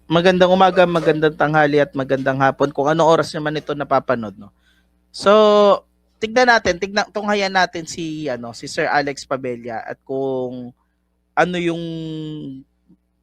Magandang umaga, magandang tanghali at magandang hapon kung anong oras naman ito napapanood, no. So, tunghayan natin si Sir Alex Pabella at kung ano yung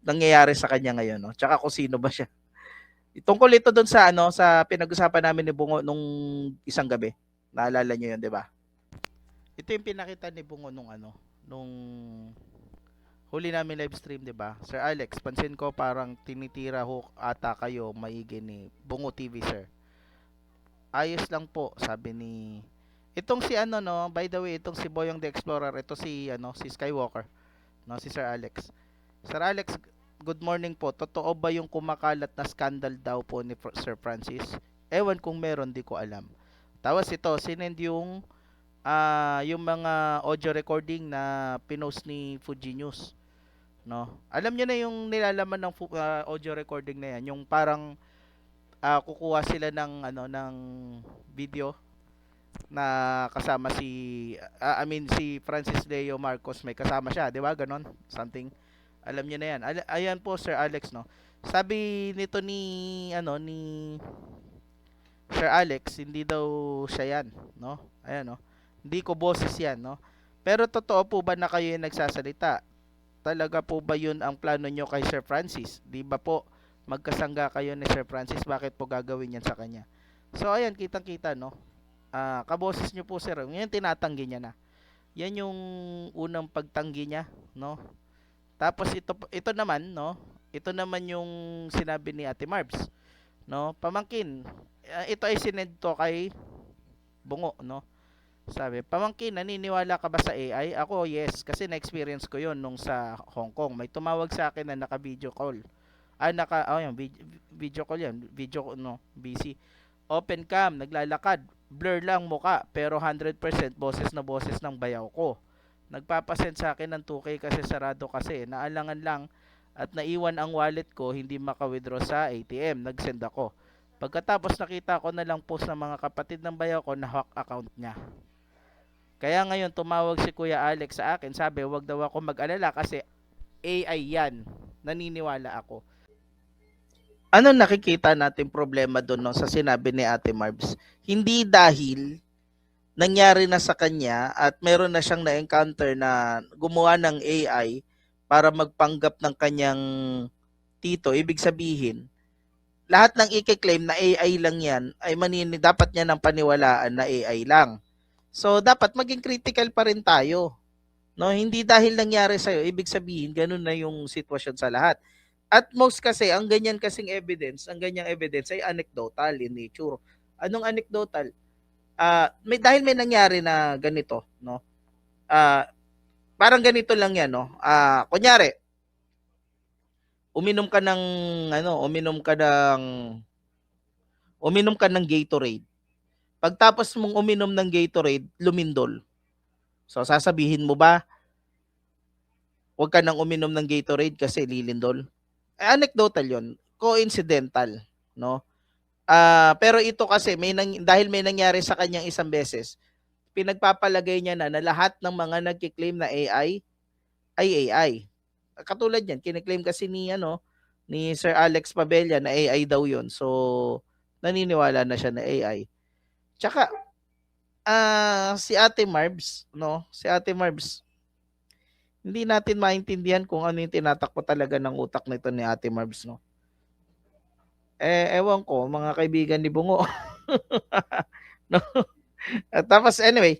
nangyayari sa kanya ngayon, no. Tsaka kung sino ba siya. Tungkol ito doon sa pinag-usapan namin ni Bungo nung isang gabi. Naalala niyo 'yun, 'di ba? Ito yung pinakita ni Bungo nung huli namin live stream, 'di ba? Sir Alex, pansin ko parang tinitira ho ata kayo maigi ni Bungo TV, sir. Ayos lang po, sabi ni itong si by the way, itong si Boyong the Explorer, ito si Skywalker, no, si Sir Alex. Sir Alex, good morning po. Totoo ba yung kumakalat na scandal daw po ni Sir Francis? Ewan kung meron, di ko alam. Tapos ito, sinend yung mga audio recording na pinost ni Fuji News, no? Alam niyo na yung nilalaman ng audio recording na yan, yung parang kukuha sila ng video na kasama si Francis Leo Marcos, may kasama siya, 'di ba? Ganon, something. Alam niyo na 'yan. Ayan po, Sir Alex, no. Sabi nito ni Sir Alex, hindi daw siya 'yan, no? Ayan, no. Hindi ko boses 'yan, no. Pero totoo po ba na kayo yung nagsasalita? Talaga po ba 'yun ang plano nyo kay Sir Francis? 'Di ba po magkasangga kayo ni Sir Francis, bakit po gagawin 'yan sa kanya? So ayan, kitang-kita, no. Kaboses nyo po, sir. Ngayon tinatanggi niya na. Yan yung unang pagtanggi niya, no? Tapos ito naman, no? Ito naman yung sinabi ni Ate Marbs, no? Pamangkin. Ito ay sinend to kay Bungo, no? Sabi, pamangkin, naniniwala ka ba sa AI? Ako, yes, kasi na-experience ko 'yon nung sa Hong Kong. May tumawag sa akin na naka-video call. Yan, video call yan. Video, no, busy. Open cam, naglalakad. Blur lang muka, pero 100% boses na boses ng bayaw ko. Nagpapasend sa akin ng 2K kasi sarado kasi. Naalangan lang at naiwan ang wallet ko, hindi maka-withdraw sa ATM. Nag-send ako. Pagkatapos nakita ko na lang post ng mga kapatid ng bayaw ko na hack account niya. Kaya ngayon tumawag si Kuya Alex sa akin, sabi wag daw ako mag-alala kasi AI yan. Naniniwala ako. Ano nakikita natin problema doon, no, sa sinabi ni Ate Marbs? Hindi dahil nangyari na sa kanya at meron na siyang na-encounter na gumawa ng AI para magpanggap ng kanyang tito. Ibig sabihin, lahat ng i-claim na AI lang yan ay dapat niya ng paniwalaan na AI lang. So, dapat maging critical pa rin tayo. No, hindi dahil nangyari sa iyo, ibig sabihin ganun na yung sitwasyon sa lahat. At most kasi ang ang ganyang evidence ay anecdotal in nature. Anong anecdotal? Dahil may nangyari na ganito, no? Parang ganito lang 'yan, no. Kunyari, uminom ka ng uminom ka ng Gatorade. Pagtapos mong uminom ng Gatorade, lumindol. So sasabihin mo ba, huwag ka nang uminom ng Gatorade kasi lilindol? Anecdotal 'yon, coincidental, no? Pero ito kasi dahil may nangyari sa kanyang isang beses, pinagpapalagay niya na lahat ng mga nagki-claim na AI ay AI. Katulad niyan, kine-claim kasi ni Sir Alex Pabella na AI daw 'yon. So naniniwala na siya na AI. Tsaka si Ate Marbs, no? Si Ate Marbs, hindi natin maintindihan kung ano yung tinatakbo talaga ng utak nito ni Ate Marbs, no? Ewan ko, mga kaibigan ni Bungo. No? At tapos anyway,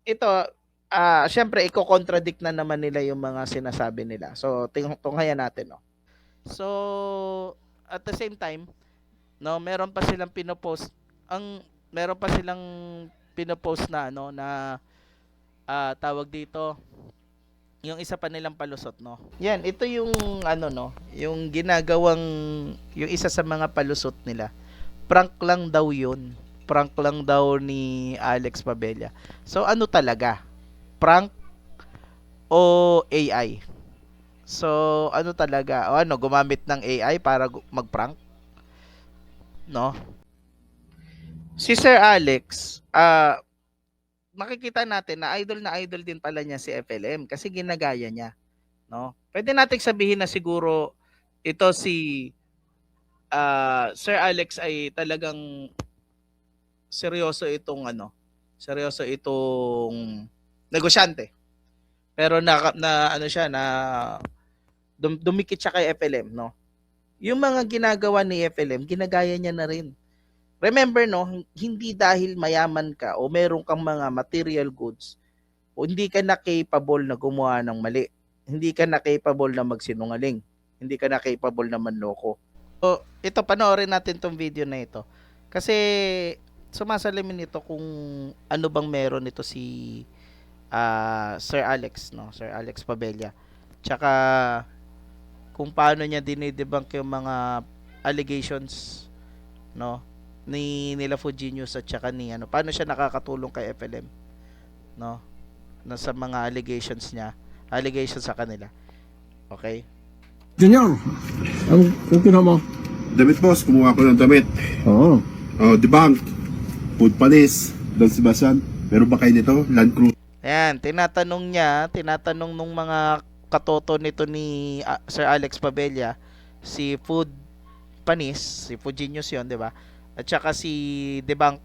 ito, syempre iko-contradict na naman nila yung mga sinasabi nila. So, tunghayan natin, no. So, at the same time, no, meron pa silang pinopost na tawag dito, yung isa pa nilang palusot, no. Yan, ito yung no, yung yung isa sa mga palusot nila. Prank lang daw 'yun. Prank lang daw ni Alex Pabella. So ano talaga? Prank o AI? So ano talaga? O gumamit ng AI para mag-prank, no? Si Sir Alex, makikita natin na idol din pala niya si FLM kasi ginagaya niya, no? Pwede nating sabihin na siguro ito si Sir Alex ay talagang seryoso itong negosyante. Pero na ano siya na dumikit siya kay FLM, no? Yung mga ginagawa ni FLM, ginagaya niya na rin. Remember, no, hindi dahil mayaman ka o meron kang mga material goods o hindi ka na capable na gumawa ng mali. Hindi ka na capable na magsinungaling. Hindi ka na capable na manloko. So, ito, panoorin natin tong video na ito. Kasi, sumasalamin ito kung ano bang meron nito si Sir Alex, no? Sir Alex Pabella. Tsaka, kung paano niya dinidebunk yung mga allegations, no, ni nila Fujinius at saka ni paano siya nakakatulong kay FLM, no, na sa mga allegations sa kanila. Okay? Junior, ang kinuha mo? Damit boss, kumuha ko ng damit. Oo. Di ba, food panis, Don Sebastian, meron ba kayo nito? Land Cruiser Ayan, tinatanong nung mga katoto nito ni Sir Alex Pabella, si Food Panis, si Fujinius yun, di ba? At saka si Debunk,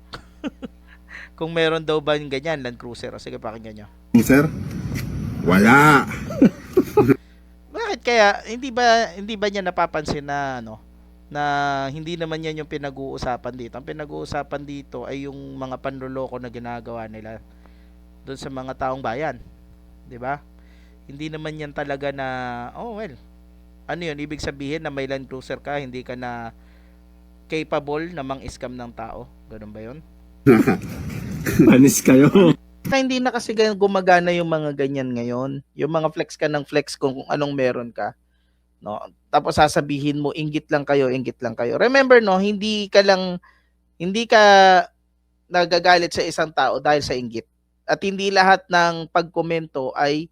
kung meron daw ba yung ganyan, Land Cruiser. O sige, pakinggan nyo. Cruiser? Wala. Bakit kaya, hindi ba niya napapansin na, na hindi naman yan yung pinag-uusapan dito. Ang pinag-uusapan dito ay yung mga panloloko na ginagawa nila doon sa mga taong bayan, 'di ba? Hindi naman yan talaga na ano yun, ibig sabihin na may Land Cruiser ka, hindi ka na capable na mang-scam ng tao. Ganun ba yun? Panis kayo. Hindi na kasi gumagana yung mga ganyan ngayon. Yung mga flex ka ng flex kung anong meron ka, no? Tapos sasabihin mo inggit lang kayo. Remember, no, hindi ka nagagalit sa isang tao dahil sa inggit. At hindi lahat ng pagkomento ay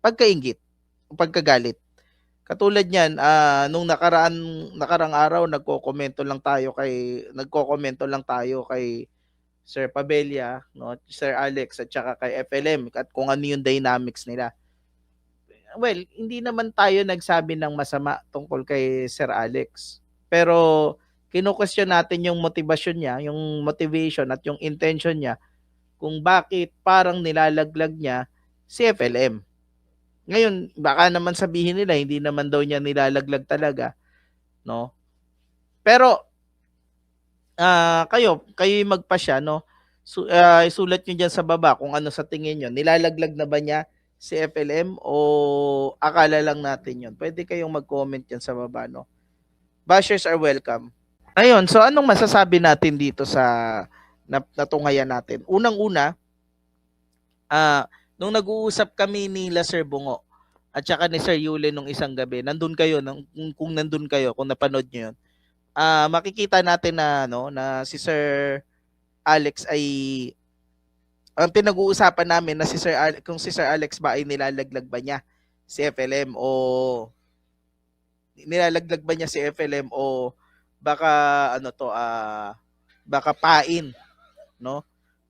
pagkainggit o pagkagalit. Katulad niyan, nung nakarang araw nagko-komento lang tayo kay Sir Pabella, no, Sir Alex at saka kay FLM at kung ano yung dynamics nila. Well, hindi naman tayo nagsabi ng masama tungkol kay Sir Alex. Pero kino-question natin yung motivation niya, yung motivation at yung intention niya kung bakit parang nilalaglag niya si FLM. Ngayon, baka naman sabihin nila hindi naman daw niya nilalaglag talaga, no? Pero kayo magpasya, no? Isulat niyo diyan sa baba kung ano sa tingin niyo. Nilalaglag na ba niya si FLM o akala lang natin 'yon? Pwede kayong mag-comment diyan sa baba, no? Bashers are welcome. Ayun, so anong masasabi natin dito sa natungayan natin? Unang-una, nung nag-uusap kami ni Sir Bungo at saka ni Sir Yule nung isang gabi, nandun kayo, kung nandun kayo, kung napanood nyo yun, makikita natin na, na si Sir Alex ay, ang pinag-uusapan namin na kung si Sir Alex ba ay nilalaglag ba niya si FLM o baka baka pain, no?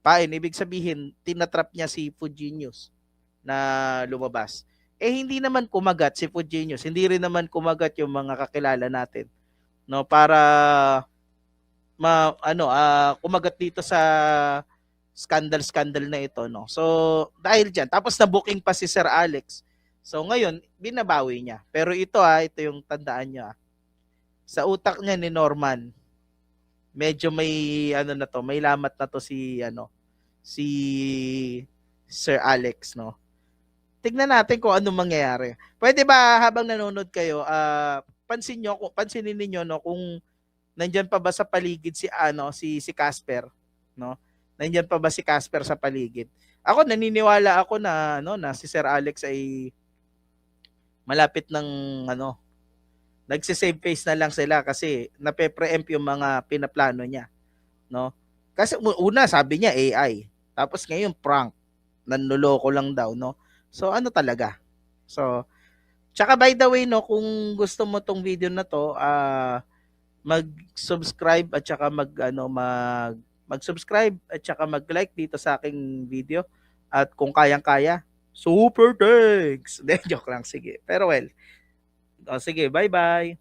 Pain, ibig sabihin tinatrap niya si Fujinius na lumabas. Hindi naman kumagat si Fujinius, hindi rin naman kumagat yung mga kakilala natin, no, para kumagat dito sa scandal na ito, no. So dahil diyan, tapos na-booking pa si Sir Alex. So ngayon binabawi niya. Pero ito yung tandaan niyo. Sa utak niya ni Norman, medyo may may lamat na to si Sir Alex, no. Tignan natin kung ano mangyayari. Pwede ba habang nanonood kayo, pansinin niyo, no, kung nandiyan pa ba sa paligid si Casper, no? Nandiyan pa ba si Casper sa paligid? Ako naniniwala ako na na si Sir Alex ay malapit ng nagse-save face na lang sila kasi nape-preempt yung mga pinaplano niya, no? Kasi una sabi niya AI, tapos ngayon prank, nanloloko lang daw, no? So ano talaga? So tsaka by the way, no, kung gusto mo tong video na to, mag-subscribe at saka mag-subscribe at saka mag-like dito sa aking video at kung kayang-kaya, super thanks. Joke lang, sige. Pero well, sige, bye-bye.